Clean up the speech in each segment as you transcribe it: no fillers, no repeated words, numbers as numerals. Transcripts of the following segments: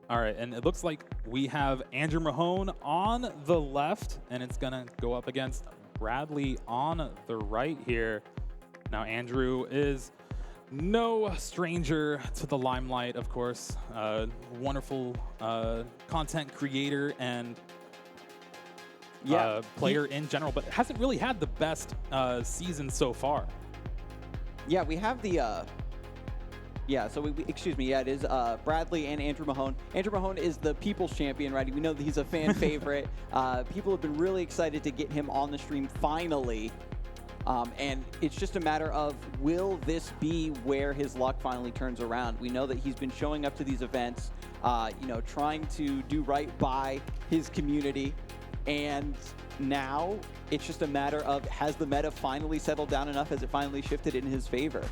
All right, and it looks like we have Andrew Mahone on the left, and it's going to go up against Bradley on the right here. Now, Andrew is no stranger to the limelight, of course. Wonderful content creator and player in general, but hasn't really had the best season so far. Yeah, we have the... excuse me, it is Bradley and Andrew Mahone. Andrew Mahone is the people's champion, right? We know that he's a fan favorite. People have been really excited to get him on the stream finally. And it's just a matter of, will this be where his luck finally turns around? We know that he's been showing up to these events, trying to do right by his community. And now it's just a matter of, has the meta finally settled down enough? Has it finally shifted in his favor?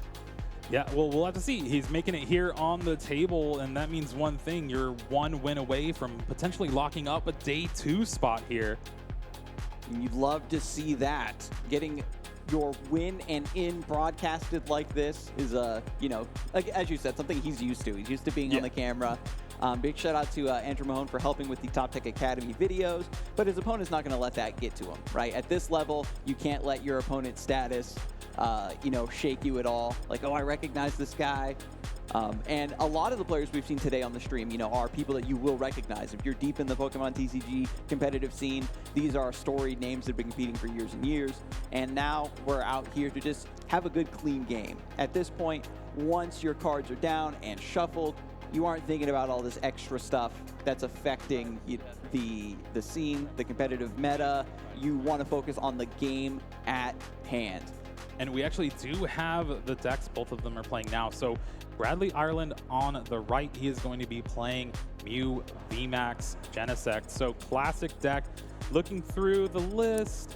Yeah, well, we'll have to see. He's making it here on the table, and that means one thing. You're one win away from potentially locking up a day 2 spot here. You'd love to see that. Getting your win and in broadcasted like this is, like, as you said, something he's used to. He's used to being on the camera. Big shout out to Andrew Mahone for helping with the Top Tech Academy videos, but his opponent's not going to let that get to him, right? At this level, you can't let your opponent's status shake you at all. Like, oh, I recognize this guy. And a lot of the players we've seen today on the stream, are people that you will recognize. If you're deep in the Pokemon TCG competitive scene, these are storied names that have been competing for years and years. And now we're out here to just have a good, clean game. At this point, once your cards are down and shuffled, you aren't thinking about all this extra stuff that's affecting the scene, the competitive meta. You want to focus on the game at hand. And we actually do have the decks. Both of them are playing now. So Bradley Ireland on the right, he is going to be playing Mew, VMAX, Genesect. So classic deck. Looking through the list,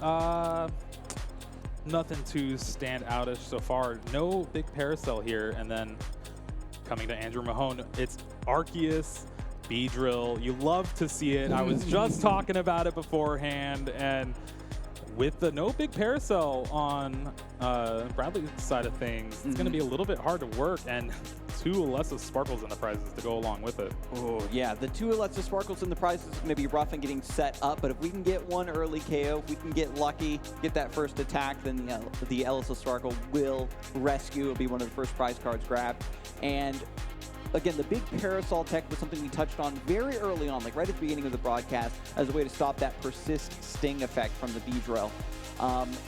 nothing too stand outish so far. No big Paracel here. And then coming to Andrew Mahone, it's Arceus, Beedrill. You love to see it. I was just talking about it beforehand. And with the no big Paracel on Bradley's side of things, it's going to be a little bit hard to work, and 2 Alessa Sparkles in the prizes to go along with it. Oh, yeah, the 2 Alessa Sparkles in the prizes is going to be rough and getting set up, but if we can get one early KO, if we can get lucky, get that first attack, then the Alessa Sparkle will rescue. It'll be one of the first prize cards grabbed. And again, the big Parasol tech was something we touched on very early on, like right at the beginning of the broadcast, as a way to stop that persist sting effect from the Beedrill.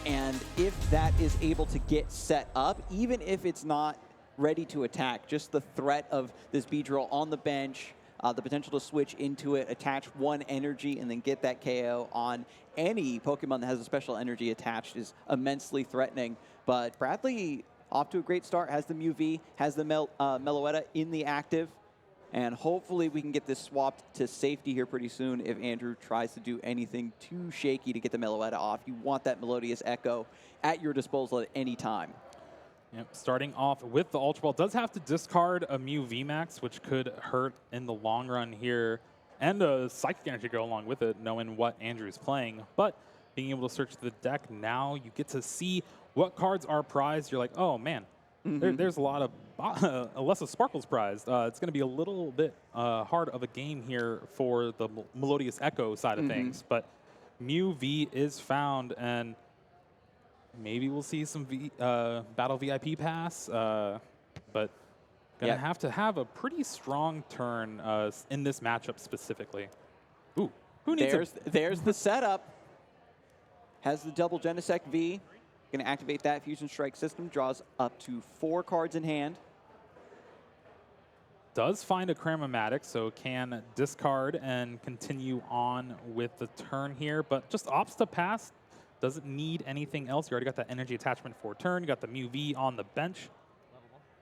And if that is able to get set up, even if it's not ready to attack, just the threat of this Beedrill on the bench, the potential to switch into it, attach 1 energy, and then get that KO on any Pokemon that has a special energy attached is immensely threatening. But Bradley, off to a great start, has the Mew V, has the Meloetta in the active, and hopefully we can get this swapped to safety here pretty soon if Andrew tries to do anything too shaky to get the Meloetta off. You want that Melodious Echo at your disposal at any time. Yep. Starting off with the Ultra Ball, does have to discard a Mew VMAX, which could hurt in the long run here, and a Psychic Energy go along with it, knowing what Andrew's playing. But being able to search the deck now, you get to see what cards are prized. You're like, oh man, there's a lot of Alessa Sparkles prized. It's going to be a little bit hard of a game here for the Melodious Echo side of things. But Mew V is found, and maybe we'll see some Battle VIP pass. But going to have a pretty strong turn in this matchup specifically. Ooh, who needs There's the setup. Has the double Genesect V. Going to activate that Fusion Strike system. Draws up to 4 cards in hand. Does find a Cramomatic, so can discard and continue on with the turn here, but just opts to pass. Doesn't need anything else. You already got that energy attachment for turn. You got the Mew V on the bench.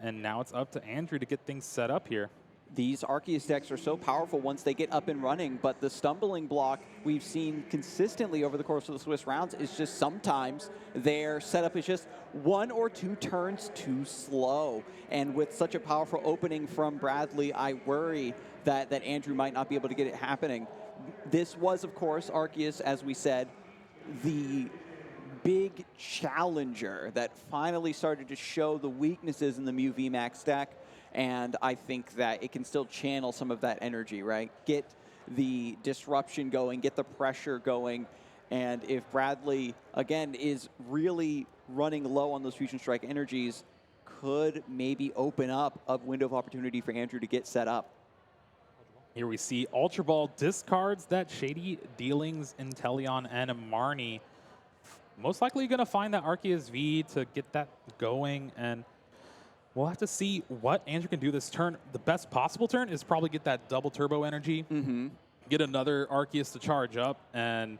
And now it's up to Andrew to get things set up here. These Arceus decks are so powerful once they get up and running, but the stumbling block we've seen consistently over the course of the Swiss rounds is just sometimes their setup is just 1 or 2 turns too slow. And with such a powerful opening from Bradley, I worry that Andrew might not be able to get it happening. This was, of course, Arceus, as we said, the big challenger that finally started to show the weaknesses in the Mew VMAX deck. And I think that it can still channel some of that energy, right? Get the disruption going, get the pressure going. And if Bradley, again, is really running low on those Fusion Strike energies, could maybe open up a window of opportunity for Andrew to get set up. Here we see Ultra Ball discards that Shady Dealings, Inteleon, and Marnie. Most likely going to find that Arceus V to get that going, and we'll have to see what Andrew can do this turn. The best possible turn is probably get that double turbo energy, get another Arceus to charge up, and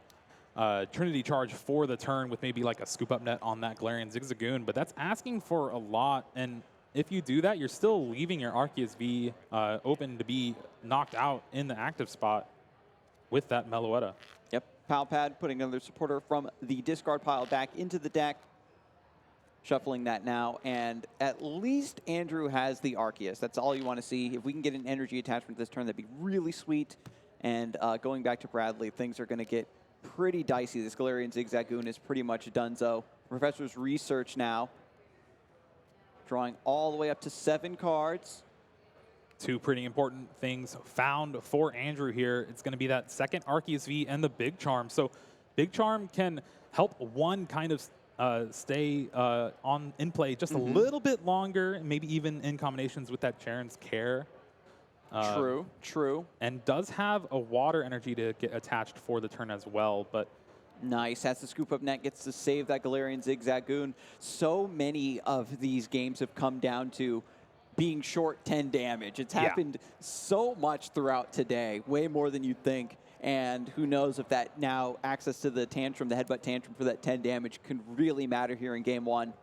Trinity charge for the turn with maybe like a scoop up net on that Galarian Zigzagoon, but that's asking for a lot, and if you do that, you're still leaving your Arceus V open to be knocked out in the active spot with that Meloetta. Yep, Palpad putting another supporter from the discard pile back into the deck. Shuffling that now, and at least Andrew has the Arceus. That's all you want to see. If we can get an energy attachment this turn, that'd be really sweet. And going back to Bradley, things are going to get pretty dicey. This Galarian Zigzagoon is pretty much donezo. Professor's Research now, drawing all the way up to 7 cards. Two pretty important things found for Andrew here. It's going to be that second Arceus V and the Big Charm. So Big Charm can help one kind of stay in play just a little bit longer, and maybe even in combinations with that Charon's Care. True. And does have a water energy to get attached for the turn as well, but nice. As the scoop up net gets to save that Galarian Zigzagoon. So many of these games have come down to being short 10 damage. It's happened so much throughout today, way more than you'd think. And who knows if that now access to the tantrum, the headbutt tantrum for that 10 damage can really matter here in game 1.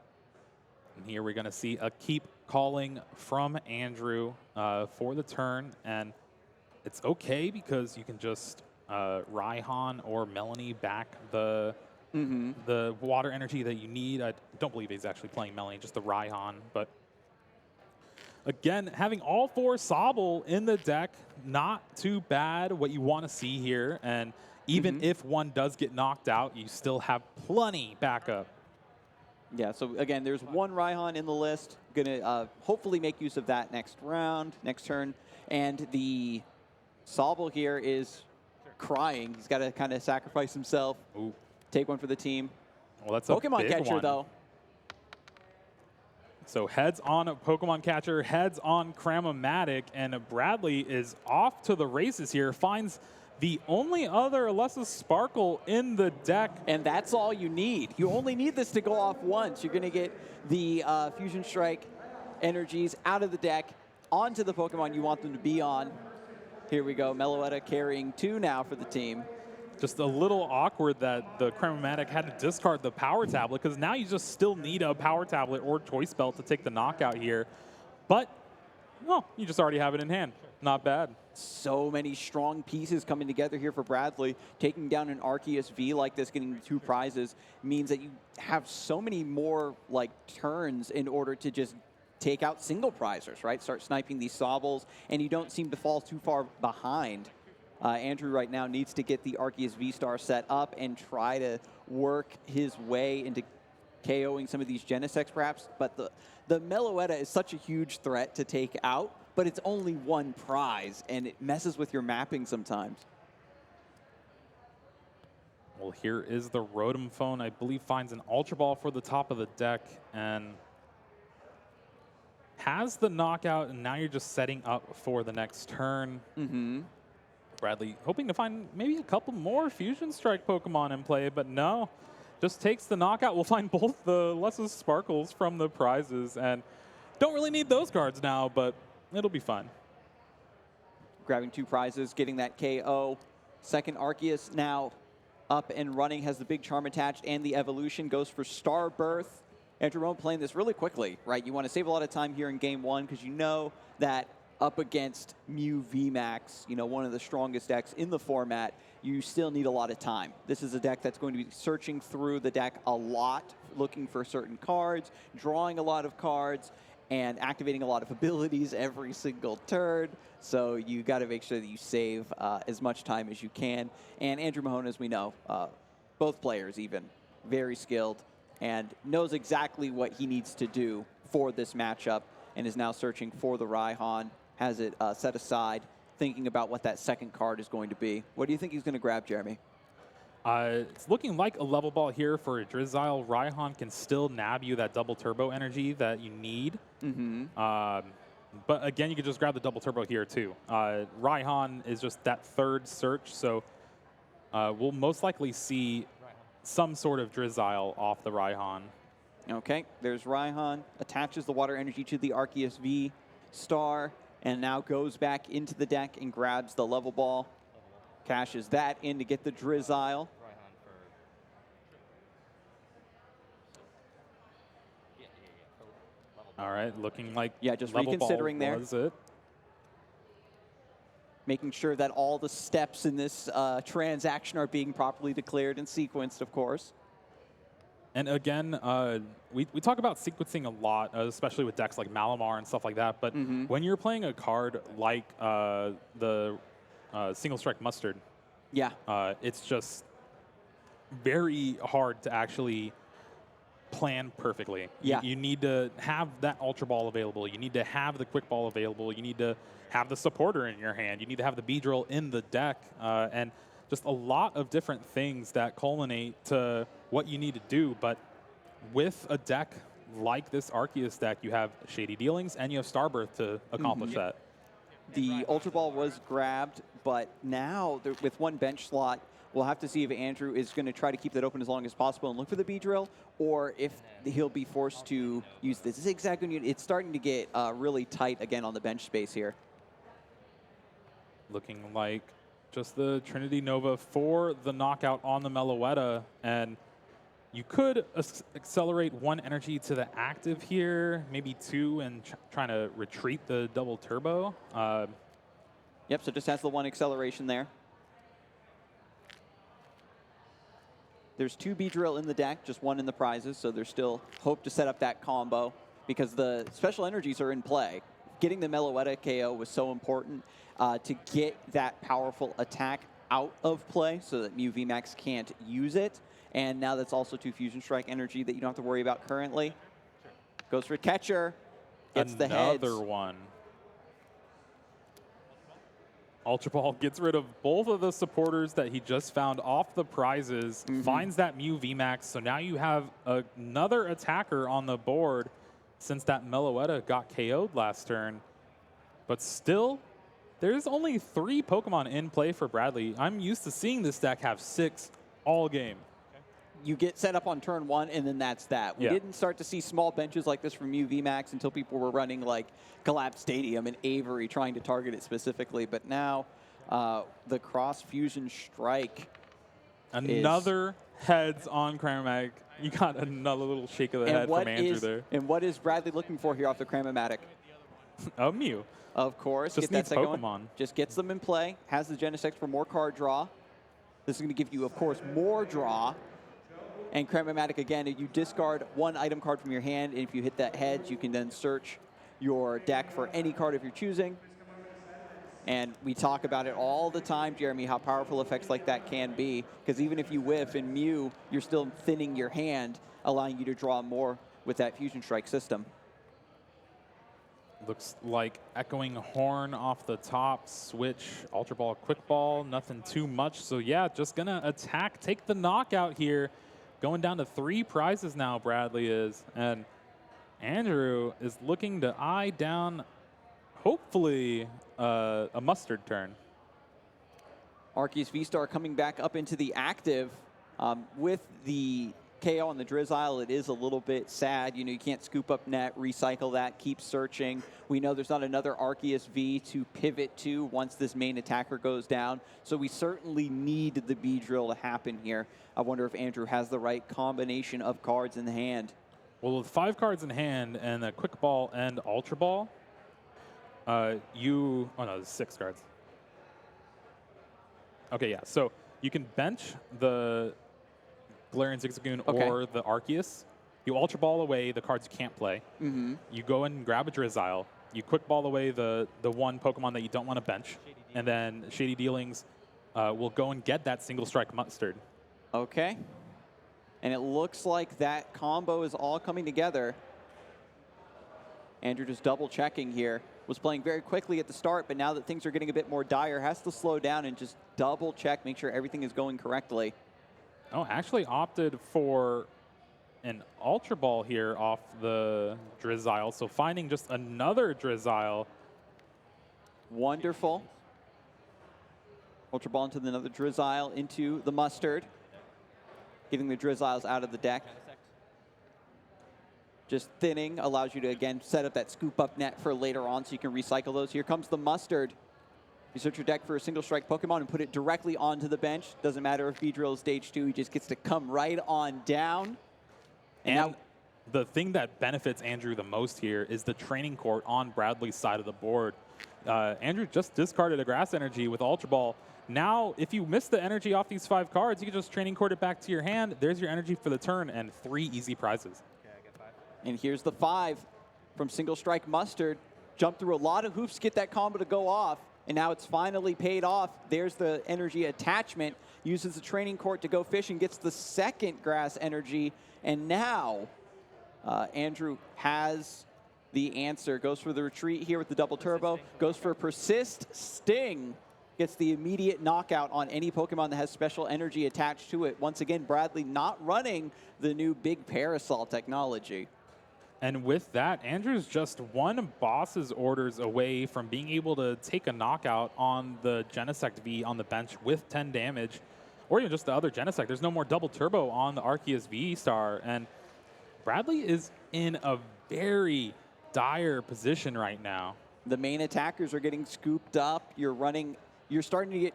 And here we're going to see a keep calling from Andrew for the turn. And it's okay because you can just Raihan or Melanie back the water energy that you need. I don't believe he's actually playing Melanie, just the Raihan. But again, having all 4 Sobble in the deck, not too bad. What you want to see here, and even if one does get knocked out, you still have plenty backup. Yeah, so again, there's 1 Raihan in the list. Gonna hopefully make use of that next turn. And the Sobble here is crying. He's got to kind of sacrifice himself. Ooh. Take one for the team. Well, that's Pokemon a big catcher, one. though. So heads on a Pokemon catcher, heads on Cramomatic, and Bradley is off to the races here, finds the only other Alessa Sparkle in the deck. And that's all you need. You only need this to go off once. You're going to get the Fusion Strike energies out of the deck onto the Pokemon you want them to be on. Here we go. Meloetta carrying 2 now for the team. Just a little awkward that the Cramomatic had to discard the Power Tablet, because now you just still need a Power Tablet or Choice Belt to take the knockout here. But, well, you just already have it in hand. Not bad. So many strong pieces coming together here for Bradley. Taking down an Arceus V like this, getting 2 prizes, means that you have so many more turns in order to just take out single prizers, right? Start sniping these Sobbles, and you don't seem to fall too far behind. Andrew right now needs to get the Arceus V-Star set up and try to work his way into KOing some of these Genesects perhaps. But the Meloetta is such a huge threat to take out, but it's only 1 prize, and it messes with your mapping sometimes. Well, here is the Rotom Phone. I believe finds an Ultra Ball for the top of the deck and has the knockout, and now you're just setting up for the next turn. Bradley hoping to find maybe a couple more Fusion Strike Pokemon in play, but no. Just takes the knockout. We'll find both the Alessa Sparkles from the prizes, and don't really need those cards now, but it'll be fun. Grabbing 2 prizes, getting that KO. Second Arceus now up and running, has the Big Charm attached and the evolution, goes for Star Birth. Andrew Rohn playing this really quickly, right? You want to save a lot of time here in game 1 because you know that up against Mew VMAX, one of the strongest decks in the format, you still need a lot of time. This is a deck that's going to be searching through the deck a lot, looking for certain cards, drawing a lot of cards, and activating a lot of abilities every single turn. So you got to make sure that you save as much time as you can. And Andrew Mahone, as we know, both players even, very skilled, and knows exactly what he needs to do for this matchup. and is now searching for the Raihan, has it set aside, thinking about what that second card is going to be. What do you think he's going to grab, Jeremy? It's looking like a level ball here for a Drizzile. Raihan can still nab you that double turbo energy that you need. But again, you could just grab the double turbo here too. Raihan is just that third search, so we'll most likely see some sort of Drizzile off the Raihan. Okay, there's Raihan, attaches the water energy to the Arceus V star, and now goes back into the deck and grabs the level ball. Cashes that in to get the Drizzile. All right, looking like just level reconsidering ball there. Was it. Making sure that all the steps in this transaction are being properly declared and sequenced, of course. And again, we talk about sequencing a lot, especially with decks like Malamar and stuff like that. But when you're playing a card like the Single Strike Mustard, it's just very hard to actually plan perfectly. You need to have that Ultra Ball available. You need to have the Quick Ball available. You need to have the supporter in your hand. You need to have the Beedrill in the deck. And just a lot of different things that culminate to what you need to do. But with a deck like this Arceus deck, you have Shady Dealings and you have Starbirth to accomplish that. The Ultra Ball was grabbed, but now with one bench slot, we'll have to see if Andrew is going to try to keep that open as long as possible and look for the Beedrill, or if he'll be forced to use the Zigzag. It's starting to get really tight again on the bench space here. Looking like just the Trinity Nova for the knockout on the Meloetta, and you could accelerate one energy to the active here, maybe two, and trying to retreat the double turbo. Yep, so just has the one acceleration there. There's two Beedrill in the deck, just one in the prizes, so there's still hope to set up that combo because the special energies are in play. Getting the Meloetta KO was so important to get that powerful attack out of play so that Mew VMAX can't use it. And now that's also two Fusion Strike energy that you don't have to worry about currently. Goes for catcher, gets the heads. Another one. Ultra Ball gets rid of both of the supporters that he just found off the prizes, finds that Mew VMAX, so now you have another attacker on the board since that Meloetta got KO'd last turn. But still, there's only 3 Pokemon in play for Bradley. I'm used to seeing this deck have 6 all game. You get set up on turn 1, and then that's that. We didn't start to see small benches like this from Mew VMAX until people were running like Galap Stadium and Avery trying to target it specifically. But now the Cross Fusion Strike. Another heads on Cramomatic. You got another little shake of the head from Andrew there. And what is Bradley looking for here off the Cramomatic? A Mew. Of course. Just needs Pokemon. Just gets them in play. Has the Genesect for more card draw. This is going to give you, of course, more draw. And Cramomatic, again, you discard one item card from your hand, and if you hit that heads, you can then search your deck for any card of your choosing. And we talk about it all the time, Jeremy, how powerful effects like that can be, because even if you whiff in Mew, you're still thinning your hand, allowing you to draw more with that Fusion Strike system. Looks like Echoing Horn off the top, switch, Ultra Ball, Quick Ball, nothing too much. So yeah, just gonna attack, take the knockout here. Going down to 3 prizes now, Bradley is. And Andrew is looking to eye down, hopefully, a Mustard turn. Arceus V-Star coming back up into the active. With the KO on the Drizzile, it is a little bit sad. You know, you can't scoop up net, recycle that, keep searching. We know there's not another Arceus V to pivot to once this main attacker goes down. So we certainly need the Beedrill to happen here. I wonder if Andrew has the right combination of cards in the hand. Well, with 5 cards in hand and a Quick Ball and Ultra Ball, oh no, there's 6 cards. Okay, yeah, so you can bench the Galarian Zigzagoon or the Arceus. You Ultra Ball away the cards you can't play. You go and grab a Drizzile. You Quick Ball away the one Pokemon that you don't want to bench. And then Shady Dealings will go and get that Single Strike Mustard. Okay. And it looks like that combo is all coming together. Andrew just double checking here. Was playing very quickly at the start, but now that things are getting a bit more dire, has to slow down and just double check, make sure everything is going correctly. Oh, actually opted for an Ultra Ball here off the Drizzile. So finding just another Drizzile. Wonderful. Ultra Ball into another Drizzile, into the Mustard. Getting the Drizziles out of the deck. Just thinning allows you to, again, set up that scoop-up net for later on so you can recycle those. Here comes the Mustard. You search your deck for a single strike Pokemon and put it directly onto the bench. Doesn't matter if Beedrill is stage 2, he just gets to come right on down. And now, the thing that benefits Andrew the most here is the training court on Bradley's side of the board. Andrew just discarded a Grass Energy with Ultra Ball. Now, if you miss the energy off these 5 cards, you can just training court it back to your hand. There's your energy for the turn and 3 easy prizes. And here's the 5 from Single Strike Mustard. Jump through a lot of hoops to get that combo to go off, and now it's finally paid off. There's the energy attachment. Uses the training court to go fishing, gets the second Grass Energy, and now Andrew has the answer. Goes for the retreat here with the double turbo. Goes for Persist Sting. Gets the immediate knockout on any Pokemon that has special energy attached to it. Once again, Bradley not running the new Big Parasol technology. And with that, Andrew's just one boss's orders away from being able to take a knockout on the Genesect V on the bench with 10 damage, or even just the other Genesect. There's no more double turbo on the Arceus V-Star, and Bradley is in a very dire position right now. The main attackers are getting scooped up. You're starting to get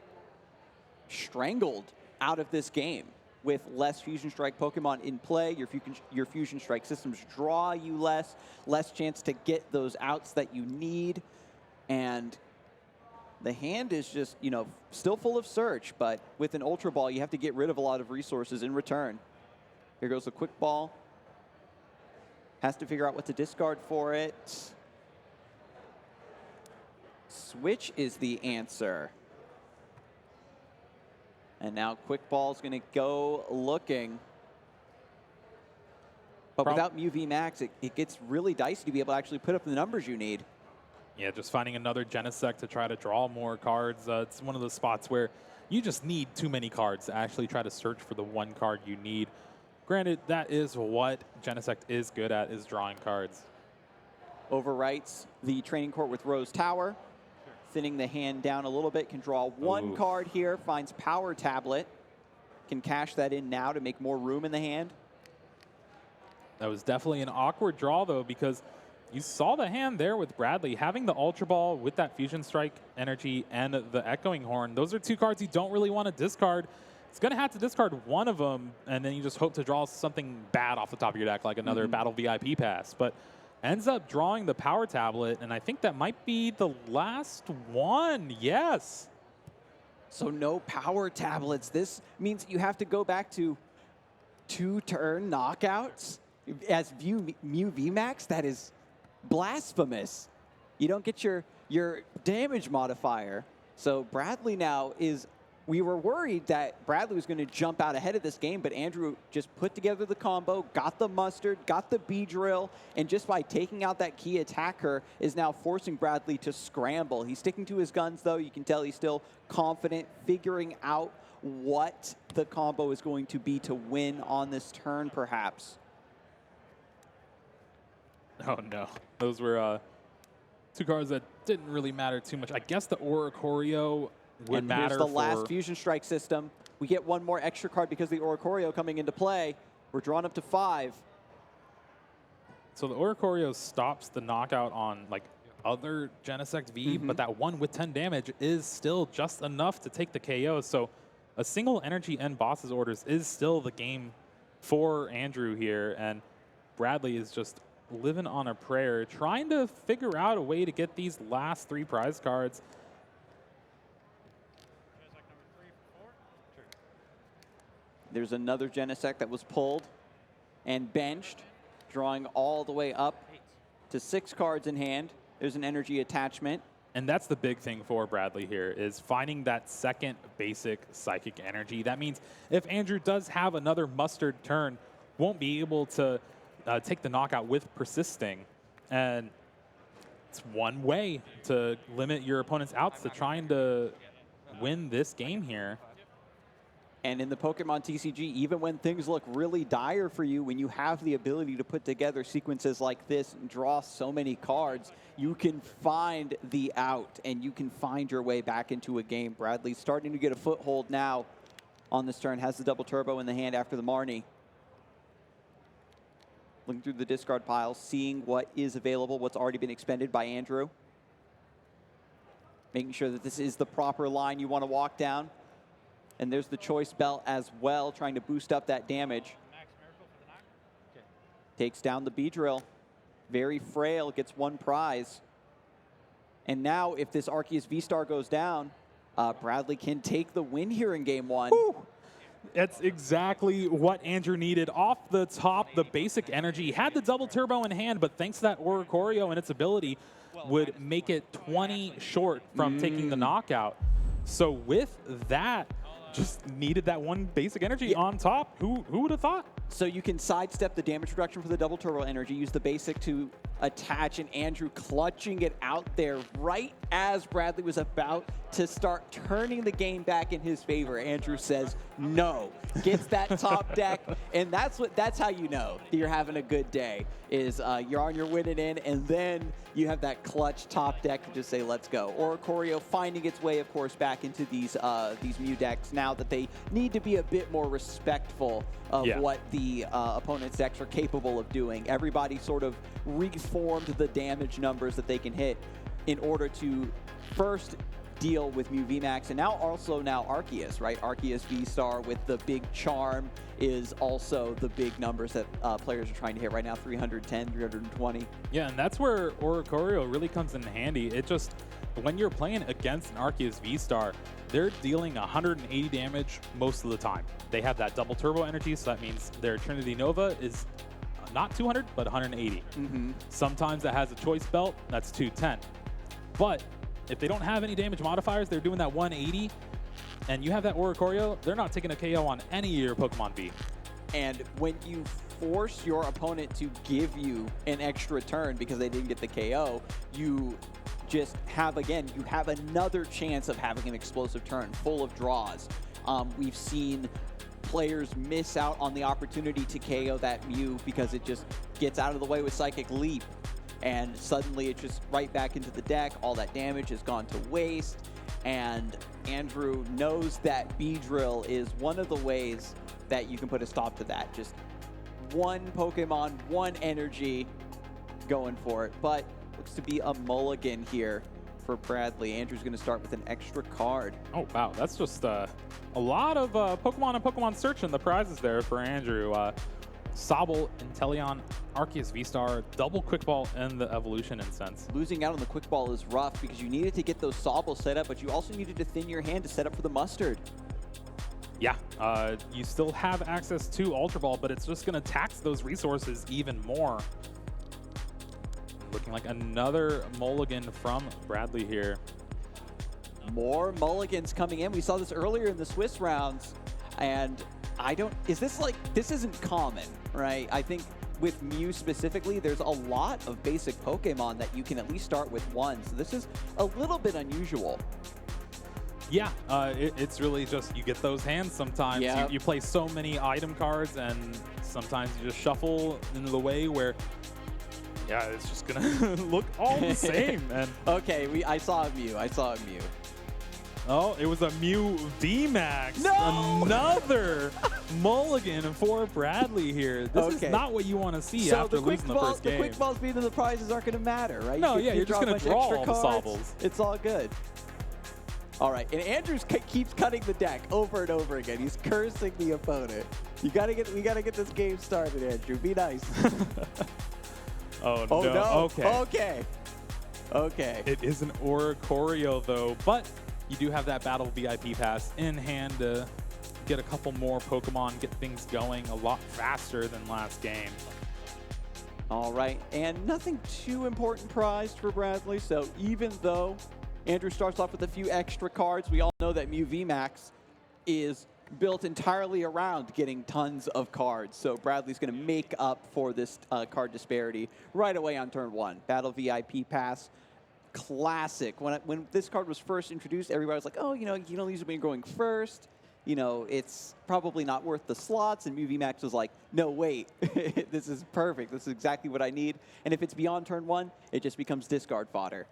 strangled out of this game with less Fusion Strike Pokemon in play. Your Fusion Strike systems draw you less chance to get those outs that you need. And the hand is just, still full of Search, but with an Ultra Ball, you have to get rid of a lot of resources in return. Here goes the Quick Ball. Has to figure out what to discard for it. Switch is the answer. And now Quick Ball's going to go looking. But without Mew V Max, it gets really dicey to be able to actually put up the numbers you need. Yeah, just finding another Genesect to try to draw more cards. It's one of those spots where you just need too many cards to actually try to search for the one card you need. Granted, that is what Genesect is good at, is drawing cards. Overwrites the training court with Rose Tower. Thinning the hand down a little bit, can draw one card here, finds Power Tablet. Can cash that in now to make more room in the hand. That was definitely an awkward draw, though, because you saw the hand there with Bradley. Having the Ultra Ball with that Fusion Strike energy and the Echoing Horn, those are 2 cards you don't really want to discard. It's going to have to discard one of them, and then you just hope to draw something bad off the top of your deck, like another Battle VIP pass. But ends up drawing the Power Tablet, and I think that might be the last one. Yes. So no Power Tablets. This means you have to go back to 2-turn knockouts as Mew VMAX. That is blasphemous. You don't get your damage modifier. So Bradley now is... We were worried that Bradley was going to jump out ahead of this game, but Andrew just put together the combo, got the Mustard, got the Beedrill, and just by taking out that key attacker is now forcing Bradley to scramble. He's sticking to his guns, though. You can tell he's still confident, figuring out what the combo is going to be to win on this turn, perhaps. Oh, no. Those were 2 cards that didn't really matter too much. I guess the Oricorio would matter. Here's the last Fusion Strike system. We get one more extra card because of the Oricorio coming into play. We're drawn up to 5. So the Oricorio stops the knockout on like other Genesect V, but that one with 10 damage is still just enough to take the KO. So a single energy and boss's orders is still the game for Andrew here, and Bradley is just living on a prayer, trying to figure out a way to get these last 3 prize cards. There's another Genesect that was pulled and benched, drawing all the way up to 6 cards in hand. There's an energy attachment. And that's the big thing for Bradley here, is finding that second basic Psychic Energy. That means if Andrew does have another Mustard turn, won't be able to take the knockout with Persisting. And it's one way to limit your opponent's outs to trying to win this game here. And in the Pokemon TCG, even when things look really dire for you, when you have the ability to put together sequences like this and draw so many cards, you can find the out and you can find your way back into a game. Bradley's starting to get a foothold now on this turn, has the double turbo in the hand after the Marnie. Looking through the discard pile, seeing what is available, what's already been expended by Andrew. Making sure that this is the proper line you want to walk down. And there's the choice belt as well, trying to boost up that damage. Takes down the B-Drill. Very frail, gets one prize. And now if this Arceus V-Star goes down, Bradley can take the win here in game one. Woo! That's exactly what Andrew needed. Off the top, the basic energy. He had the double turbo in hand, but thanks to that Oricorio and its ability, would make it 20 short from taking the knockout. So with that, just needed that one basic energy on top. Who would have thought? So you can sidestep the damage reduction for the double turbo energy, use the basic to attach, and Andrew clutching it out there right as Bradley was about to start turning the game back in his favor. Andrew says no, gets that top deck, and that's how you know that you're having a good day, is you're on your winning end, and then you have that clutch top deck to just say let's go. Oricorio finding its way, of course, back into these Mew decks now that they need to be a bit more respectful of what the opponent's decks are capable of doing. Everybody sort of reformed the damage numbers that they can hit in order to first deal with Mew VMAX, and now Arceus, right? Arceus V-Star with the big charm is also the big numbers that players are trying to hit right now, 310, 320. Yeah, and that's where Oricorio really comes in handy. It just, when you're playing against an Arceus V-Star, they're dealing 180 damage most of the time. They have that double turbo energy, so that means their Trinity Nova is not 200, but 180. Sometimes that has a choice belt, that's 210. But if they don't have any damage modifiers, they're doing that 180, and you have that Oricorio, they're not taking a KO on any of your Pokemon V. And when you force your opponent to give you an extra turn because they didn't get the KO, you just have, again, you have another chance of having an explosive turn full of draws. We've seen players miss out on the opportunity to KO that Mew because it just gets out of the way with Psychic Leap. And suddenly it's just right back into the deck. All that damage has gone to waste. And Andrew knows that B-Drill is one of the ways that you can put a stop to that. Just one Pokemon, one energy going for it. But looks to be a mulligan here for Bradley. Andrew's going to start with an extra card. Oh, wow. That's just a lot of Pokemon and Pokemon Search in the prizes there for Andrew. Sobble, Inteleon, Arceus V-Star, double Quick Ball, and the Evolution Incense. Losing out on the Quick Ball is rough because you needed to get those Sobble set up, but you also needed to thin your hand to set up for the Mustard. Yeah, you still have access to Ultra Ball, but it's just going to tax those resources even more. Looking like another mulligan from Bradley here. More mulligans coming in. We saw this earlier in the Swiss rounds, and this isn't common, right? I think with Mew specifically, there's a lot of basic Pokemon that you can at least start with one. So this is a little bit unusual. Yeah, it's really just you get those hands sometimes. Yeah. You play so many item cards, and sometimes you just shuffle into the way where, yeah, it's just going to look all the same. And okay, I saw a Mew. Oh, it was a Mew VMAX. No! Another mulligan for Bradley here. This is not what you want to see after losing the first game. The quick balls being in the prizes aren't going to matter, right? No, you're just going to draw all the Sobbles. It's all good. All right, and Andrews keeps cutting the deck over and over again. He's cursing the opponent. We gotta get this game started, Andrew. Be nice. Oh no. Okay. It is an Oricorio though, but you do have that Battle VIP pass in hand to get a couple more Pokemon, get things going a lot faster than last game. All right, and nothing too important prized for Bradley, so even though Andrew starts off with a few extra cards, we all know that Mew VMAX is built entirely around getting tons of cards, so Bradley's going to make up for this card disparity right away on turn one. Battle VIP pass classic. When this card was first introduced, everybody was like, oh, you know, you don't use it when you're going first. You know, it's probably not worth the slots. And VMAX was like, no, wait, this is perfect. This is exactly what I need. And if it's beyond turn 1, it just becomes discard fodder.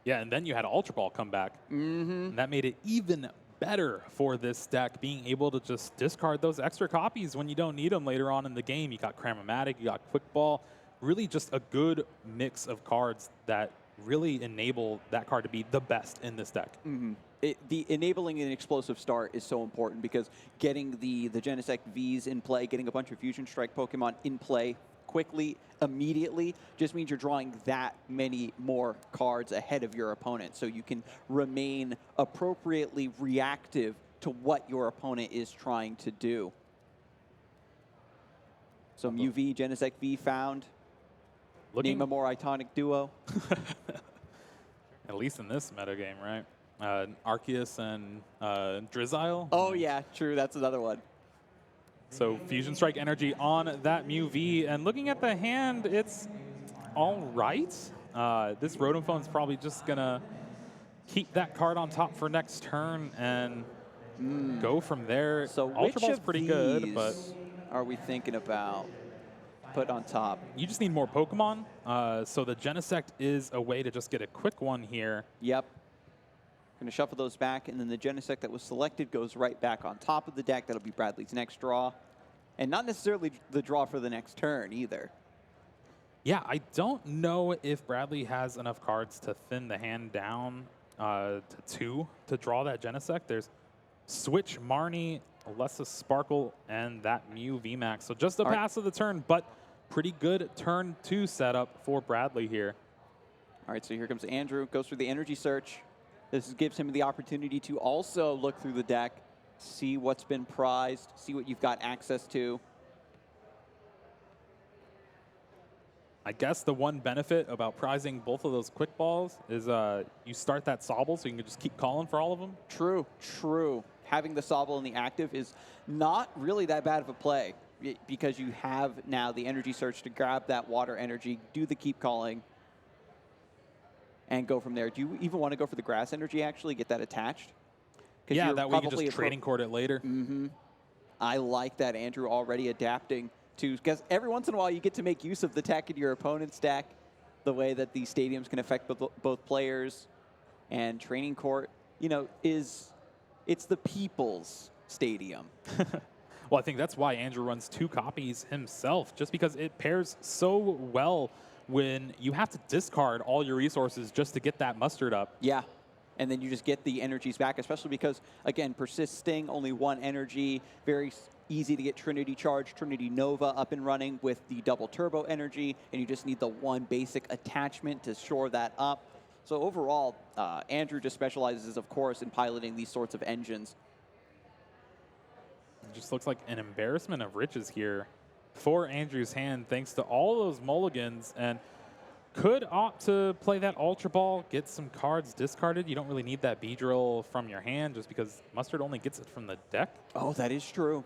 Yeah, and then you had Ultra Ball come back. And that made it even better for this deck, being able to just discard those extra copies when you don't need them later on in the game. You got Cram-O-Matic, you got Quick Ball. Really just a good mix of cards that really enable that card to be the best in this deck. The enabling an explosive start is so important because getting the Genesect Vs in play, getting a bunch of Fusion Strike Pokemon in play quickly, immediately, just means you're drawing that many more cards ahead of your opponent, so you can remain appropriately reactive to what your opponent is trying to do. So Mew V, Genesect V found. Name a more iconic duo. At least in this metagame, right? Arceus and Drizzile. Oh, yeah, true. That's another one. So Fusion Strike Energy on that Mew V. And looking at the hand, it's all right. This Rotom Phone's probably just going to keep that card on top for next turn and go from there. So Ultra Ball's pretty good, but are we thinking about put on top? You just need more Pokemon. So the Genesect is a way to just get a quick one here. Yep. Going to shuffle those back, and then the Genesect that was selected goes right back on top of the deck. That'll be Bradley's next draw. And not necessarily the draw for the next turn either. Yeah, I don't know if Bradley has enough cards to thin the hand down to 2 to draw that Genesect. There's Switch, Marnie, Alessa Sparkle, and that Mew VMAX. So just a pass of the turn, but pretty good turn 2 setup for Bradley here. All right, so here comes Andrew, goes through the energy search. This gives him the opportunity to also look through the deck, see what's been prized, see what you've got access to. I guess the one benefit about prizing both of those quick balls is you start that Sobble, so you can just keep calling for all of them. True, true. Having the Sobble in the active is not really that bad of a play because you have now the energy search to grab that water energy, do the keep calling, and go from there. Do you even want to go for the grass energy, actually, get that attached? Yeah, that way you can just trading court it later. I like that Andrew already adapting to, because every once in a while you get to make use of the tech in your opponent's deck, the way that these stadiums can affect both players. And training court, you know, it's the people's stadium. Well, I think that's why Andrew runs 2 copies himself, just because it pairs so well when you have to discard all your resources just to get that mustard up. Yeah, and then you just get the energies back, especially because, again, persisting, only 1 energy, very easy to get Trinity Charge, Trinity Nova up and running with the double turbo energy, and you just need the 1 basic attachment to shore that up. So overall, Andrew just specializes, of course, in piloting these sorts of engines. It just looks like an embarrassment of riches here for Andrew's hand, thanks to all those mulligans, and could opt to play that Ultra Ball, get some cards discarded. You don't really need that Beedrill from your hand just because Mustard only gets it from the deck. Oh, that is true.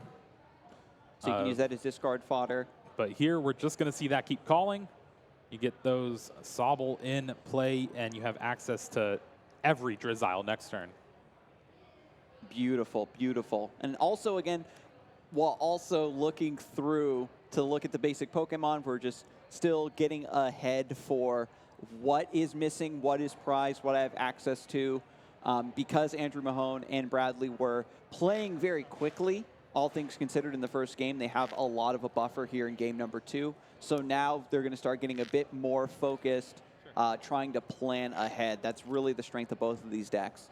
So you can use that as discard fodder. But here we're just going to see that keep calling. You get those Sobble in play, and you have access to every Drizzile next turn. Beautiful, beautiful. And also, again, while also looking through to look at the basic Pokemon, we're just still getting ahead for what is missing, what is prized, what I have access to. Because Andrew Mahone and Bradley were playing very quickly, all things considered, in the first game, they have a lot of a buffer here in game number 2. So now they're going to start getting a bit more focused, trying to plan ahead. That's really the strength of both of these decks.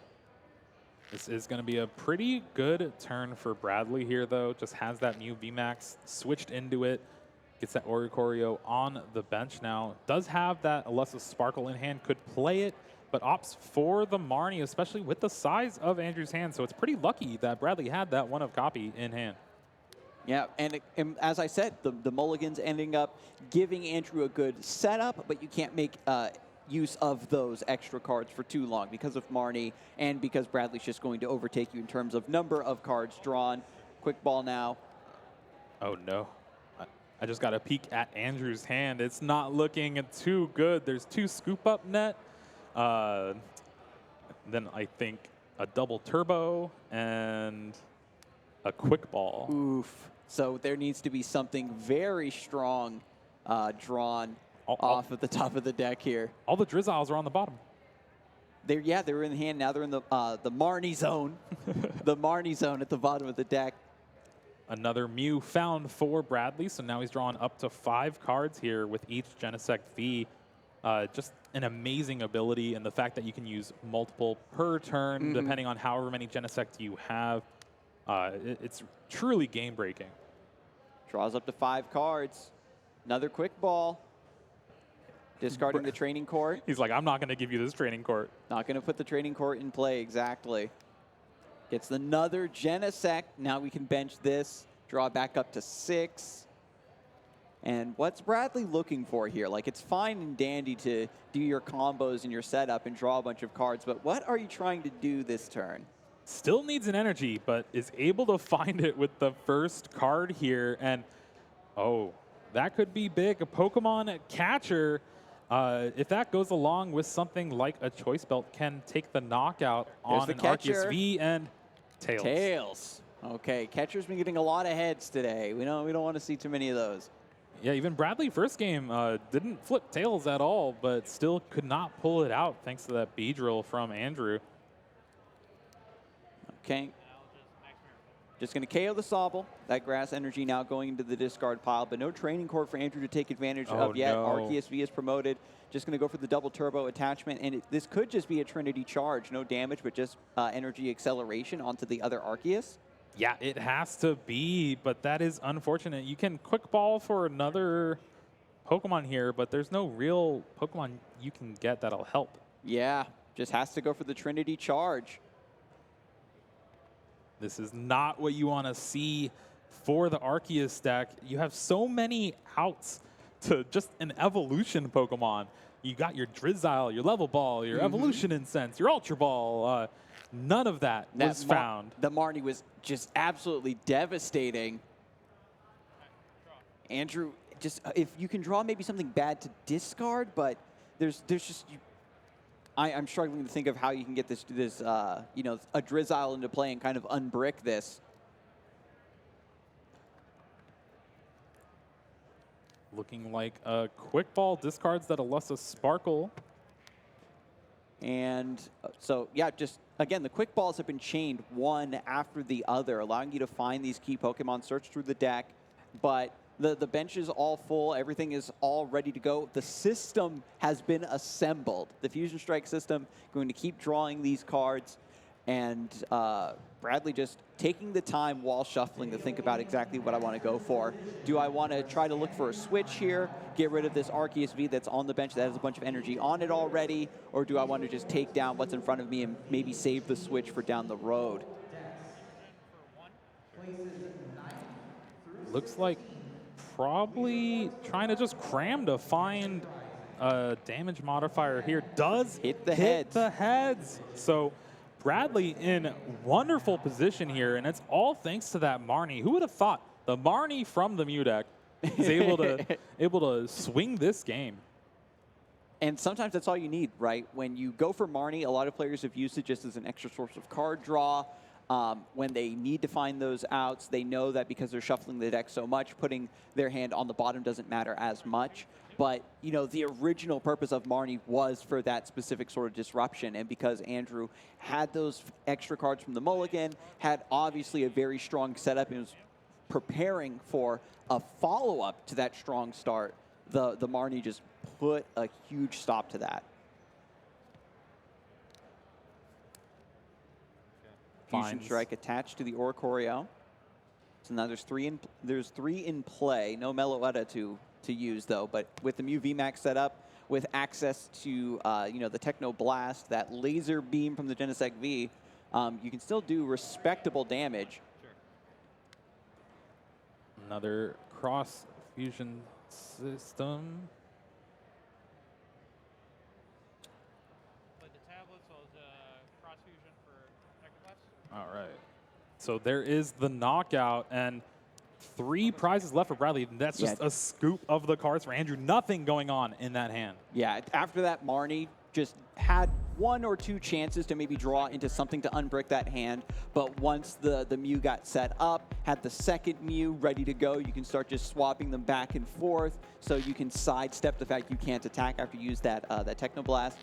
This is going to be a pretty good turn for Bradley here, though. Just has that Mew VMAX switched into it. Gets that Oricorio on the bench now. Does have that Alessa Sparkle in hand. Could play it, but opts for the Marnie, especially with the size of Andrew's hand. So it's pretty lucky that Bradley had that 1-of copy in hand. Yeah, and as I said, the mulligans ending up giving Andrew a good setup, but you can't make use of those extra cards for too long because of Marnie and because Bradley's just going to overtake you in terms of number of cards drawn. Quick ball now. Oh, no. I just got a peek at Andrew's hand. It's not looking too good. There's 2 scoop up net. Then I think a double turbo and a quick ball. Oof. So there needs to be something very strong drawn off at the top of the deck here. All the Drizziles are on the bottom. They were in the hand. Now they're in the Marnie zone. The Marnie zone at the bottom of the deck. Another Mew found for Bradley, so now he's drawn up to 5 cards here with each Genesect V. Just an amazing ability, and the fact that you can use multiple per turn, depending on however many Genesect you have. It's truly game-breaking. Draws up to 5 cards. Another quick ball. Discarding the training court. He's like, I'm not going to give you this training court. Not going to put the training court in play, exactly. Gets another Genesect. Now we can bench this. Draw back up to 6. And what's Bradley looking for here? Like, it's fine and dandy to do your combos and your setup and draw a bunch of cards, but what are you trying to do this turn? Still needs an energy, but is able to find it with the first card here. And, oh, that could be big. A Pokemon catcher, if that goes along with something like a Choice Belt, can take the knockout on an Arceus V and Tails. Tails. Okay, catcher's been getting a lot of heads today. We don't want to see too many of those. Yeah, even Bradley first game didn't flip Tails at all, but still could not pull it out thanks to that B-drill from Andrew. Okay. Just going to KO the Sobble. That grass energy now going into the discard pile, but no training court for Andrew to take advantage of yet. No. Arceus V is promoted. Just going to go for the double turbo attachment, and this could just be a Trinity charge. No damage, but just energy acceleration onto the other Arceus. Yeah, it has to be, but that is unfortunate. You can quick ball for another Pokemon here, but there's no real Pokemon you can get that'll help. Yeah, just has to go for the Trinity charge. This is not what you want to see for the Arceus deck. You have so many outs to just an evolution Pokemon. You got your Drizzile, your Level Ball, your Evolution Incense, your Ultra Ball. None of that was found. The Marnie was just absolutely devastating. Andrew, just if you can draw maybe something bad to discard, but there's just I'm struggling to think of how you can get this a Drizzile into play and kind of unbrick this. Looking like a quick ball discards that Alussa Sparkle. And so, yeah, just, again, the quick balls have been chained one after the other, allowing you to find these key Pokemon, search through the deck. But the bench is all full. Everything is all ready to go. The system has been assembled. The Fusion Strike system going to keep drawing these cards. And Bradley just taking the time while shuffling to think about exactly what I want to go for. Do I want to try to look for a switch here, get rid of this Arceus V that's on the bench that has a bunch of energy on it already, or do I want to just take down what's in front of me and maybe save the switch for down the road? Looks like probably trying to just cram to find a damage modifier here. Does hit the heads. So Bradley in wonderful position here, and it's all thanks to that Marnie. Who would have thought the Marnie from the Mew deck is able to swing this game? And sometimes that's all you need, right? When you go for Marnie, a lot of players have used it just as an extra source of card draw. When they need to find those outs, they know that because they're shuffling the deck so much, putting their hand on the bottom doesn't matter as much. But, you know, the original purpose of Marnie was for that specific sort of disruption. And because Andrew had those extra cards from the mulligan, had obviously a very strong setup and was preparing for a follow-up to that strong start, the Marnie just put a huge stop to that. Fusion Strike attached to the Oricorio. So now there's three in play. No Meloetta to use though, but with the Mew VMAX set up, with access to the Techno Blast, that laser beam from the Genesect V, you can still do respectable damage. Sure. Another cross fusion system. All right. So there is the knockout, and 3 prizes left for Bradley. That's just a scoop of the cards for Andrew. Nothing going on in that hand. Yeah, after that Marnie, just had 1 or 2 chances to maybe draw into something to unbrick that hand, but once the Mew got set up, had the second Mew ready to go, you can start just swapping them back and forth, so you can sidestep the fact you can't attack after you use that Technoblast.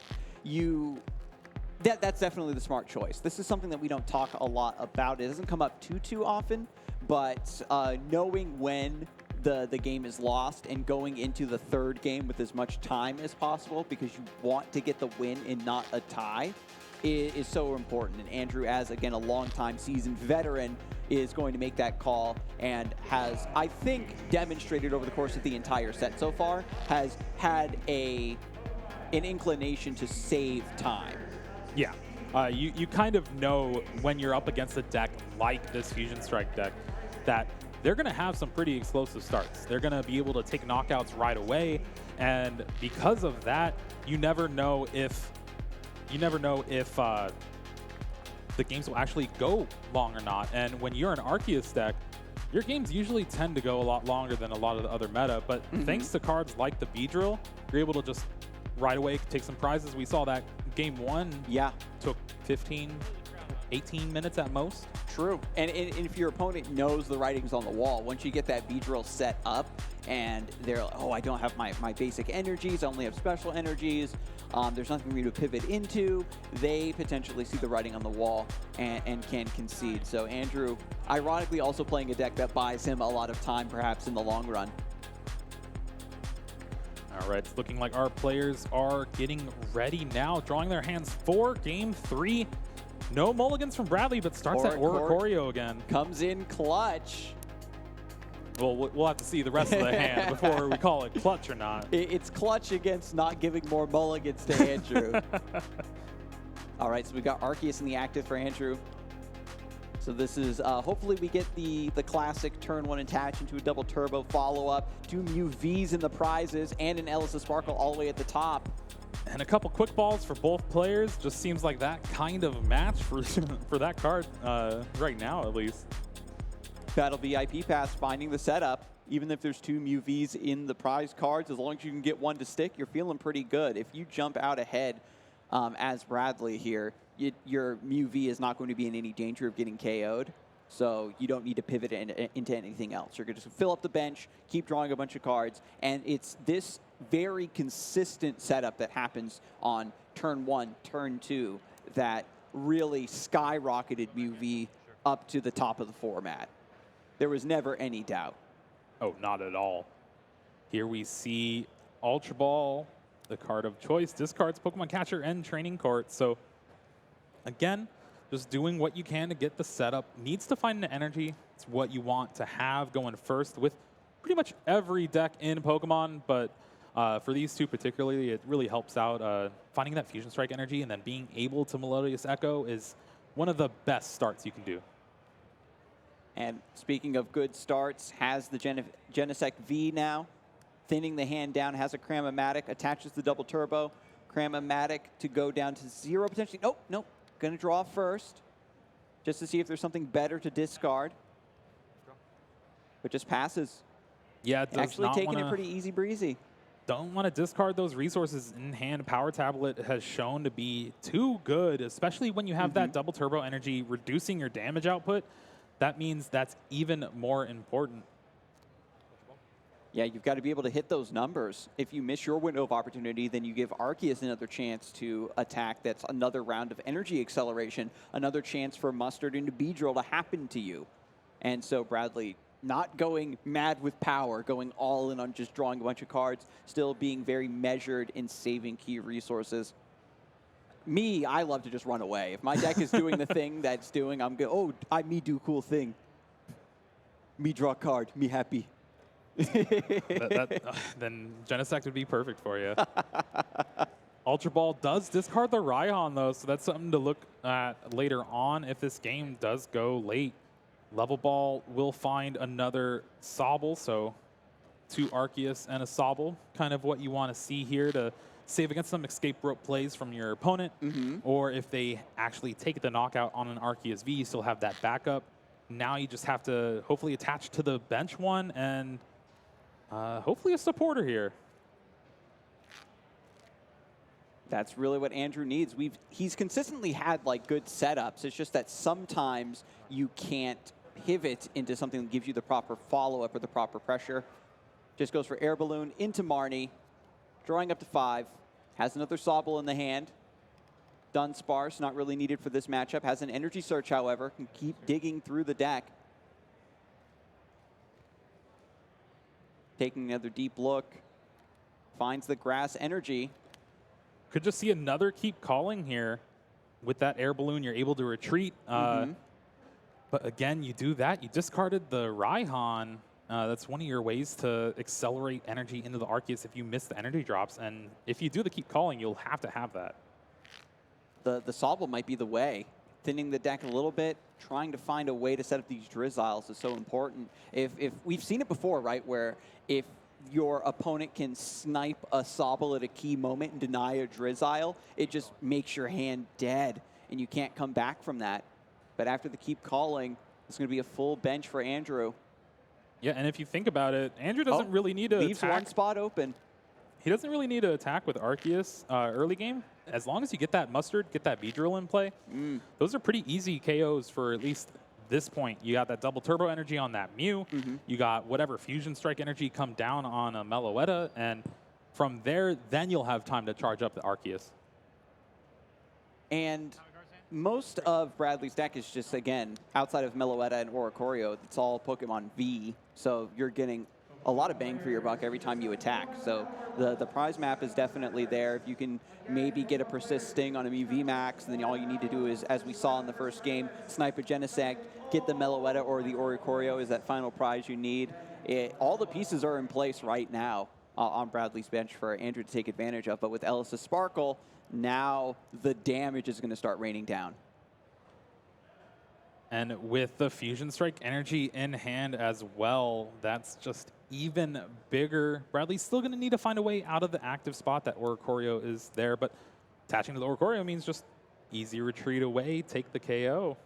That's definitely the smart choice. This is something that we don't talk a lot about. It doesn't come up too often, but knowing when the game is lost and going into the third game with as much time as possible because you want to get the win and not a tie is so important. And Andrew, as again a longtime seasoned veteran, is going to make that call and has, I think, demonstrated over the course of the entire set so far, has had an inclination to save time. Yeah, you kind of know when you're up against a deck like this Fusion Strike deck that they're going to have some pretty explosive starts. They're going to be able to take knockouts right away, and because of that, you never know if the games will actually go long or not. And when you're an Arceus deck, your games usually tend to go a lot longer than a lot of the other meta, but thanks to cards like the B-Drill, you're able to just right away take some prizes. We saw that game 1 took 15, 18 minutes at most. True. And if your opponent knows the writing's on the wall, once you get that B-Drill set up and they're like, oh, I don't have my basic energies, I only have special energies, there's nothing for me to pivot into, they potentially see the writing on the wall and can concede. So Andrew, ironically, also playing a deck that buys him a lot of time, perhaps in the long run. All right, it's looking like our players are getting ready now, drawing their hands for game 3. No mulligans from Bradley, but starts at Oricorio again. Comes in clutch. Well, we'll have to see the rest of the hand before we call it clutch or not. It's clutch against not giving more mulligans to Andrew. All right, so we got Arceus in the active for Andrew. So this is, hopefully we get the classic turn 1 attach into a double turbo follow-up, 2 Mew Vs in the prizes, and an Elisa Sparkle all the way at the top. And a couple quick balls for both players. Just seems like that kind of match for that card right now, at least. Battle VIP Pass finding the setup. Even if there's 2 Mew Vs in the prize cards, as long as you can get one to stick, you're feeling pretty good. If you jump out ahead as Bradley here, your Mew V is not going to be in any danger of getting KO'd. So you don't need to pivot into anything else. You're going to just fill up the bench, keep drawing a bunch of cards, and it's this very consistent setup that happens on turn 1, turn 2 that really skyrocketed Mew V up to the top of the format. There was never any doubt. Oh, not at all. Here we see Ultra Ball, the card of choice, discards Pokemon Catcher and Training Court. So again, just doing what you can to get the setup. Needs to find an energy. It's what you want to have going first with pretty much every deck in Pokemon, but for these two particularly, it really helps out. Finding that Fusion Strike energy and then being able to Melodious Echo is one of the best starts you can do. And speaking of good starts, has the Genesect V now, thinning the hand down, has a Cram-O-Matic, attaches the double turbo. Cram-O-Matic to go down to 0 potentially. Nope. Going to draw first, just to see if there's something better to discard. But just passes. Yeah, it does actually taking it pretty easy breezy. Don't want to discard those resources in hand. Power Tablet has shown to be too good, especially when you have that double turbo energy, reducing your damage output. That means that's even more important. Yeah, you've got to be able to hit those numbers. If you miss your window of opportunity, then you give Arceus another chance to attack. That's another round of energy acceleration, another chance for Mustard into B-Drill to happen to you. And so Bradley not going mad with power, going all in on just drawing a bunch of cards, still being very measured in saving key resources. Me, I love to just run away. If my deck is doing the thing that's doing, I'm going, me do cool thing. Me draw card, me happy. Then Genesect would be perfect for you. Ultra Ball does discard the Raihan, though, so that's something to look at later on if this game does go late. Level Ball will find another Sobble, so 2 Arceus and a Sobble, kind of what you want to see here to save against some escape rope plays from your opponent, or if they actually take the knockout on an Arceus V, you still have that backup. Now you just have to hopefully attach to the bench one and hopefully a supporter here. That's really what Andrew needs. He's consistently had like good setups. It's just that sometimes you can't pivot into something that gives you the proper follow-up or the proper pressure. Just goes for Air Balloon into Marnie, drawing up to 5. Has another Sobble in the hand. Dunsparce, not really needed for this matchup. Has an Energy Search, however. Can keep digging through the deck. Taking another deep look. Finds the Grass Energy. Could just see another keep calling here. With that Air Balloon, you're able to retreat. But again, you do that. You discarded the Raihan. That's one of your ways to accelerate energy into the Arceus if you miss the energy drops. And if you do the keep calling, you'll have to have that. The Sobble might be the way. Thinning the deck a little bit, trying to find a way to set up these Drizziles is so important. If we've seen it before, right, where if your opponent can snipe a Sobble at a key moment and deny a Drizzile, it just makes your hand dead, and you can't come back from that. But after the keep calling, it's going to be a full bench for Andrew. Yeah, and if you think about it, Andrew doesn't really need to leaves attack. one spot open. He doesn't really need to attack with Arceus early game. As long as you get that Mustard, get that Beedrill in play, those are pretty easy KOs for at least this point. You got that double turbo energy on that Mew. You got whatever Fusion Strike energy come down on a Meloetta, and from there, then you'll have time to charge up the Arceus. And most of Bradley's deck is just, again, outside of Meloetta and Oricorio, it's all Pokemon V. So you're getting a lot of bang for your buck every time you attack. So the prize map is definitely there. If you can maybe get a Persist Sting on a Mew VMAX, then all you need to do is, as we saw in the first game, snipe a Genesect, get the Meloetta or the Oricorio is that final prize you need. All the pieces are in place right now on Bradley's bench for Andrew to take advantage of. But with Ellis' Sparkle, now the damage is going to start raining down. And with the Fusion Strike energy in hand as well, that's just even bigger. Bradley's still going to need to find a way out of the active spot that Oricorio is there, but attaching to the Oricorio means just easy retreat away, take the KO.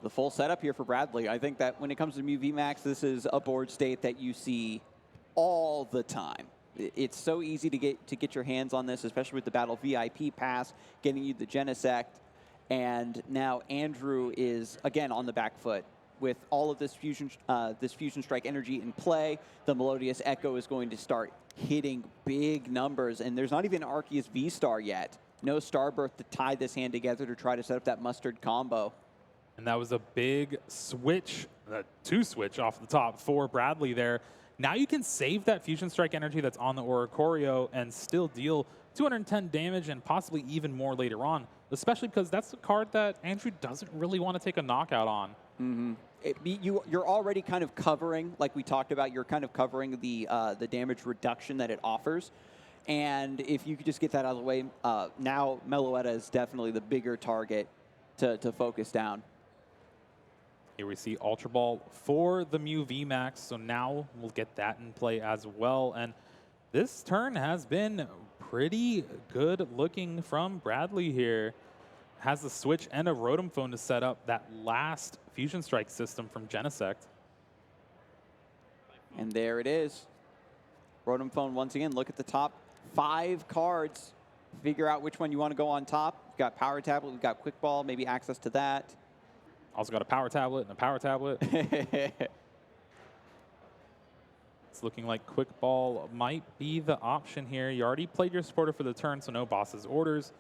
The full setup here for Bradley. I think that when it comes to Mew VMAX, this is a board state that you see all the time. It's so easy to get your hands on this, especially with the Battle VIP pass, getting you the Genesect. And now Andrew is, again, on the back foot. With all of this Fusion Strike energy in play, the Melodious Echo is going to start hitting big numbers. And there's not even an Arceus V-Star yet. No Starbirth to tie this hand together to try to set up that Mustard combo. And that was a big switch, two-switch off the top for Bradley there. Now you can save that Fusion Strike energy that's on the Oricorio and still deal 210 damage and possibly even more later on, especially because that's a card that Andrew doesn't really want to take a knockout on. You're already kind of covering, like we talked about, you're kind of covering the damage reduction that it offers. And if you could just get that out of the way, now Meloetta is definitely the bigger target to focus down. Here we see Ultra Ball for the Mew VMAX, so now we'll get that in play as well. And this turn has been pretty good looking from Bradley here. Has the switch and a Rotom Phone to set up that last Fusion Strike system from Genesect. And there it is. Rotom Phone once again, look at the top 5 cards. Figure out which one you want to go on top. We've got Power Tablet, we've got Quick Ball, maybe access to that. Also got a Power Tablet and a Power Tablet. It's looking like Quick Ball might be the option here. You already played your supporter for the turn, so no boss's orders.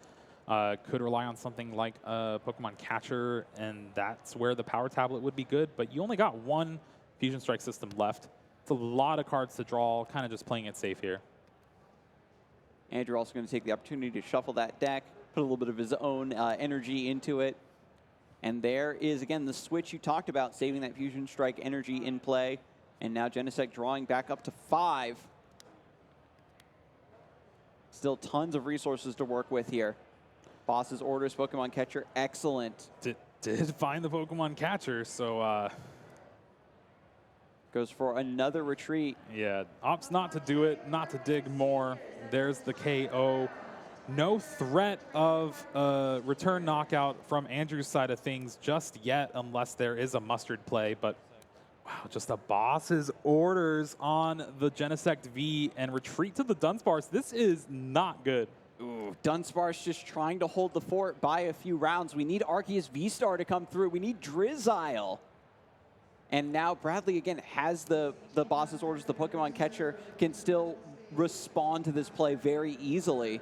Could rely on something like a Pokemon Catcher, and that's where the Power Tablet would be good. But you only got one Fusion Strike system left. It's a lot of cards to draw, kind of just playing it safe here. Andrew also going to take the opportunity to shuffle that deck, put a little bit of his own energy into it. And there is, again, the switch you talked about, saving that Fusion Strike energy in play. And now Genesect drawing back up to 5. Still tons of resources to work with here. Boss's orders, Pokemon Catcher, excellent. Did find the Pokemon Catcher, so... Goes for another retreat. Yeah, opts not to do it, not to dig more. There's the KO. No threat of a return knockout from Andrew's side of things just yet, unless there is a Mustard play. But Wow, just the boss's orders on the Genesect V and retreat to the Dunsparce. This is not good. Ooh, Dunsparce just trying to hold the fort by a few rounds. We need Arceus V-Star to come through. We need Drizzile. And now Bradley, again, has the boss's orders. The Pokemon catcher can still respond to this play very easily.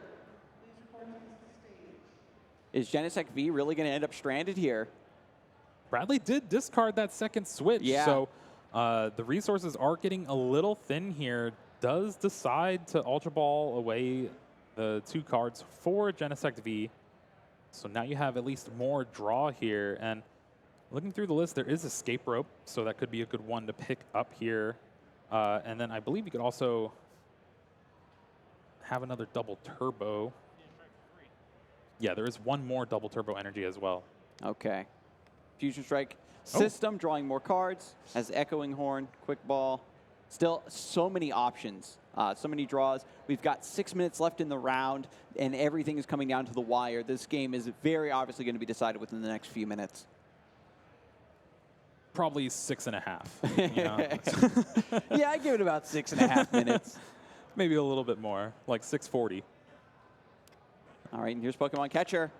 Is Genesect V really going to end up stranded here? Bradley did discard that second switch, Yeah. so the resources are getting a little thin here. Does decide to Ultra Ball away the 2 cards for Genesect V. So now you have at least more draw here. And looking through the list, there is Escape Rope, so that could be a good one to pick up here. And then I believe you could also have another double turbo. Yeah, there is one more double turbo energy as well. Okay. Fusion Strike system, drawing more cards, has Echoing Horn, Quick Ball. Still so many options, so many draws. We've got 6 minutes left in the round, and everything is coming down to the wire. This game is very obviously going to be decided within the next few minutes. Probably 6.5. You know? Yeah, I give it about 6.5 minutes. Maybe a little bit more, like 6:40. All right, and here's Pokemon Catcher.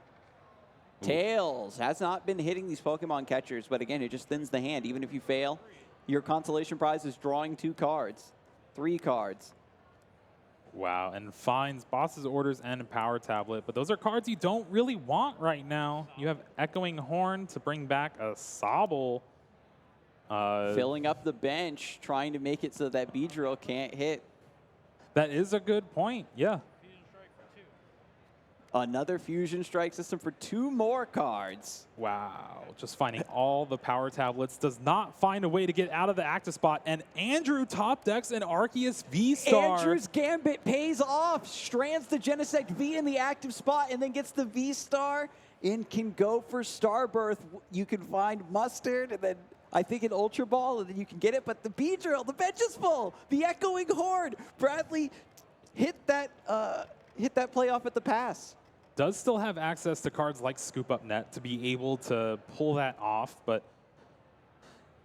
Tails has not been hitting these Pokemon Catchers, but again, it just thins the hand. Even if you fail, your consolation prize is drawing 2 cards, 3 cards. Wow, and finds Boss's Orders and Power Tablet, but those are cards you don't really want right now. You have Echoing Horn to bring back a Sobble. Filling up the bench, trying to make it so that Beedrill can't hit. That is a good point, yeah. Another Fusion Strike system for 2 more cards. Wow, just finding all the Power Tablets. Does not find a way to get out of the active spot, and Andrew top decks an Arceus V-Star. Andrew's Gambit pays off, strands the Genesect V in the active spot, and then gets the V-Star and can go for Starbirth. You can find Mustard, and then I think an Ultra Ball, and then you can get it. But the Beedrill, the bench is full. The Echoing Horn. Bradley hit that play off at the pass. Does still have access to cards like Scoop Up Net to be able to pull that off, but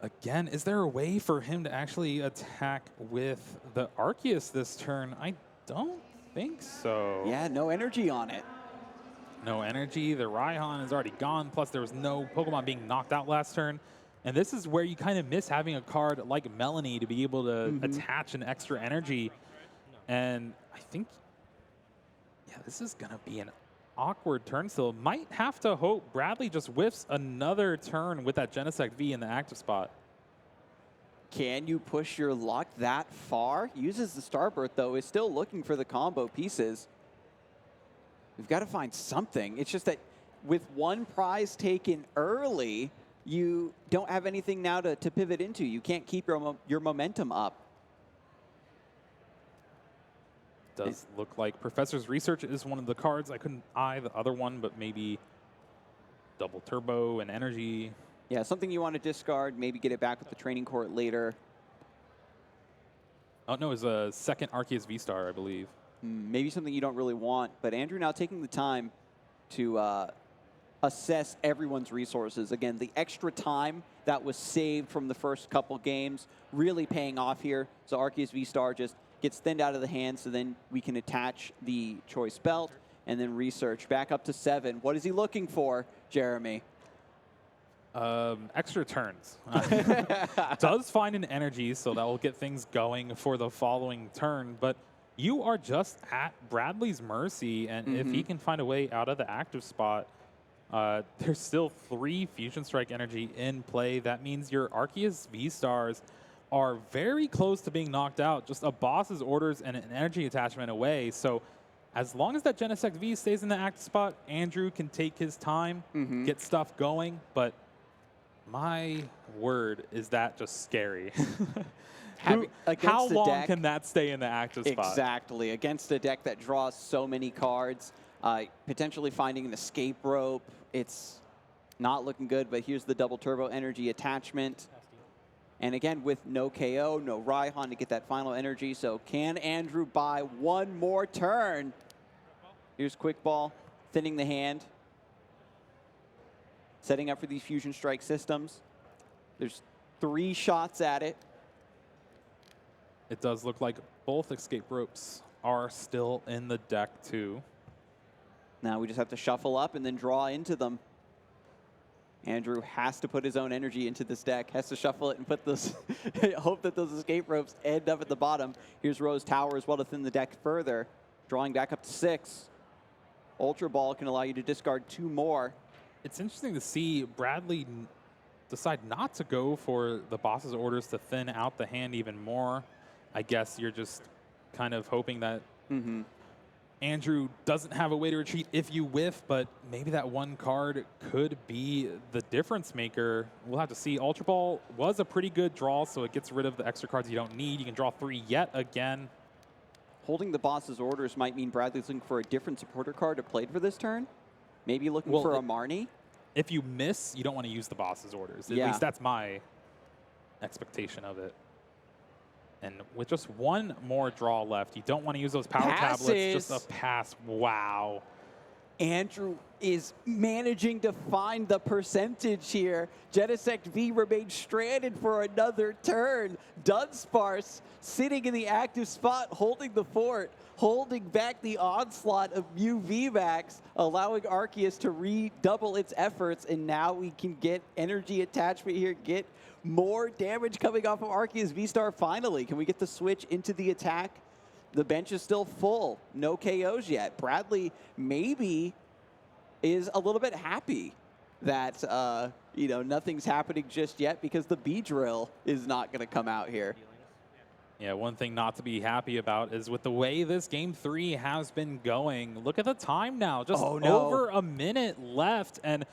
again, is there a way for him to actually attack with the Arceus this turn? I don't think so. Yeah, no energy on it. No energy. The Raihan is already gone, plus there was no Pokemon being knocked out last turn. And this is where you kind of miss having a card like Melanie to be able to attach an extra energy. And I think, yeah, this is going to be an awkward turn still. Might have to hope Bradley just whiffs another turn with that Genesect V in the active spot. Can you push your luck that far? Uses the Starbirth, though, is still looking for the combo pieces. We've got to find something. It's just that with one prize taken early, you don't have anything now to pivot into. You can't keep your momentum up. Does look like Professor's Research is one of the cards. I couldn't eye the other one, but maybe double turbo and energy. Yeah, something you want to discard, maybe get it back with the training court later. Oh, no, it's a second Arceus V-Star, I believe. Maybe something you don't really want, but Andrew now taking the time to assess everyone's resources. Again, the extra time that was saved from the first couple games really paying off here. So Arceus V-Star just gets thinned out of the hand, so then we can attach the choice belt and then research. Back up to 7. What is he looking for, Jeremy? Extra turns. Does find an energy, so that will get things going for the following turn, but you are just at Bradley's mercy, and if he can find a way out of the active spot, there's still 3 Fusion Strike energy in play. That means your Arceus V-Stars are very close to being knocked out. Just a Boss's Orders and an energy attachment away. So as long as that Genesect V stays in the active spot, Andrew can take his time, get stuff going. But my word, is that just scary. How long can that stay in the active spot? Exactly. Against a deck that draws so many cards, potentially finding an escape rope, it's not looking good. But here's the double turbo energy attachment. And again, with no KO, no Raihan to get that final energy. So can Andrew buy one more turn? Here's Quick Ball, thinning the hand. Setting up for these Fusion Strike systems. There's 3 shots at it. It does look like both escape ropes are still in the deck too. Now we just have to shuffle up and then draw into them. Andrew has to put his own energy into this deck, has to shuffle it and put those, hope that those escape ropes end up at the bottom. Here's Rose Tower as well to thin the deck further, drawing back up to 6. Ultra Ball can allow you to discard 2 more. It's interesting to see Bradley decide not to go for the boss's orders to thin out the hand even more. I guess you're just kind of hoping that Andrew doesn't have a way to retreat if you whiff, but maybe that one card could be the difference maker. We'll have to see. Ultra Ball was a pretty good draw, so it gets rid of the extra cards you don't need. You can draw 3 yet again. Holding the boss's orders might mean Bradley's looking for a different supporter card to play for this turn. Maybe looking for a Marnie. If you miss, you don't want to use the boss's orders. At least that's my expectation of it. And with just 1 more draw left, you don't want to use those power tablets. Just a pass. Wow. Andrew is managing to find the percentage here. Genesect V remains stranded for another turn. Dunsparce sitting in the active spot, holding the fort, holding back the onslaught of Mew VMAX, allowing Arceus to redouble its efforts, and now we can get energy attachment here, get more damage coming off of Arceus V-Star finally. Can we get the switch into the attack? The bench is still full. No KOs yet. Bradley maybe is a little bit happy that nothing's happening just yet because the B-Drill is not going to come out here. Yeah, one thing not to be happy about is with the way this Game 3 has been going. Look at the time now. Just over a minute left, and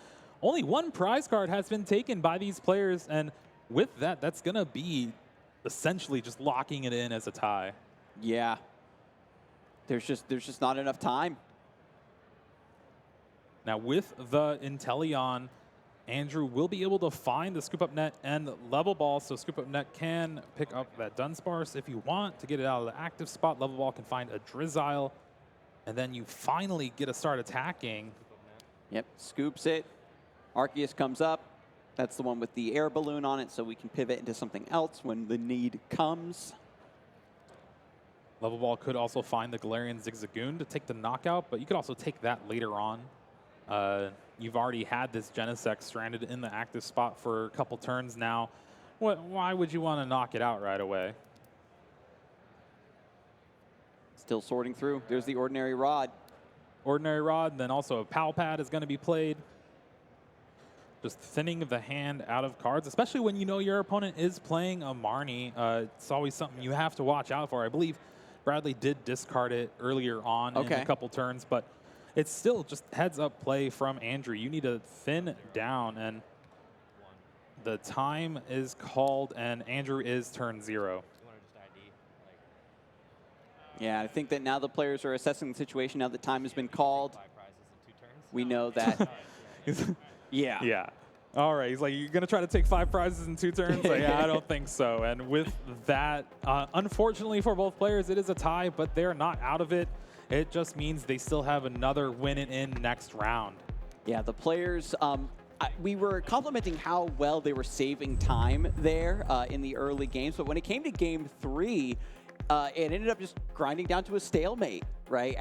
only 1 prize card has been taken by these players. And with that, that's going to be essentially just locking it in as a tie. Yeah. There's just not enough time. Now with the Inteleon, Andrew will be able to find the Scoop Up Net and Level Ball, so Scoop Up Net can pick up that Dunsparce if you want to get it out of the active spot. Level Ball can find a Drizzile, and then you finally get to start attacking. Yep, scoops it. Arceus comes up. That's the one with the air balloon on it, so we can pivot into something else when the need comes. Level Ball could also find the Galarian Zigzagoon to take the knockout, but you could also take that later on. You've already had this Genesect stranded in the active spot for a couple turns now. Why would you want to knock it out right away? Still sorting through. There's the Ordinary Rod. Ordinary Rod, and then also a Pal Pad is going to be played. Just thinning the hand out of cards, especially when you know your opponent is playing a Marnie. It's always something you have to watch out for. I believe Bradley did discard it earlier on in a couple turns, but it's still just heads-up play from Andrew. You need to thin down, and the time is called, and Andrew is turn 0. Yeah, I think that now the players are assessing the situation now that time has been called. We know that. Yeah. All right. He's like, you're going to try to take 5 prizes in 2 turns? Like, yeah, I don't think so. And with that, unfortunately for both players, it is a tie, but they're not out of it. It just means they still have another win it in next round. Yeah, the players, we were complimenting how well they were saving time there in the early games, but when it came to Game 3, it ended up just grinding down to a stalemate, right?